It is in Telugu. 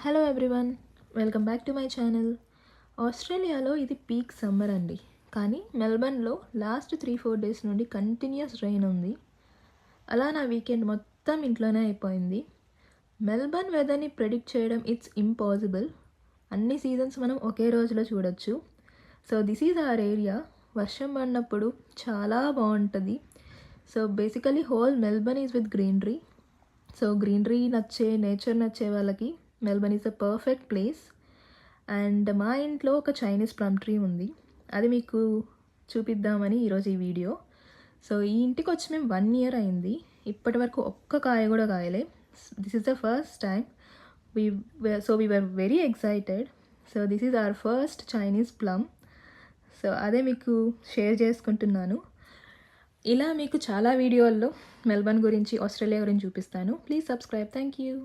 Hello everyone, welcome back to my channel. ఆస్ట్రేలియాలో ఇది పీక్ సమ్మర్ అండి. కానీ మెల్బర్న్లో లాస్ట్ 3-4 డేస్ నుండి కంటిన్యూస్ రెయిన్ ఉంది. అలా నా వీకెండ్ మొత్తం ఇంట్లోనే అయిపోయింది. మెల్బర్న్ వెదర్ని ప్రెడిక్ట్ చేయడం ఇట్స్ ఇంపాసిబుల్. అన్ని సీజన్స్ మనం ఒకే రోజులో చూడొచ్చు. So this is hour area. వర్షం పడినప్పుడు చాలా బాగుంటుంది. So basically whole Melbourne is with greenery. So greenery nature నచ్చే వాళ్ళకి Melbourne is a perfect place. And మా ఇంట్లో ఒక చైనీస్ ప్లమ్ ట్రీ ఉంది. అది మీకు చూపిద్దామని ఈరోజు ఈ వీడియో. సో ఈ ఇంటికి వచ్చి మేము 1 year అయింది. ఇప్పటి వరకు ఒక్క కాయ కూడా కాయలే. This is the first time. We are very excited. So this is our first Chinese plum. So అదే మీకు షేర్ చేసుకుంటున్నాను. ఇలా మీకు చాలా వీడియోల్లో మెల్బర్న్ గురించి, ఆస్ట్రేలియా గురించి చూపిస్తాను. Please subscribe. Thank you.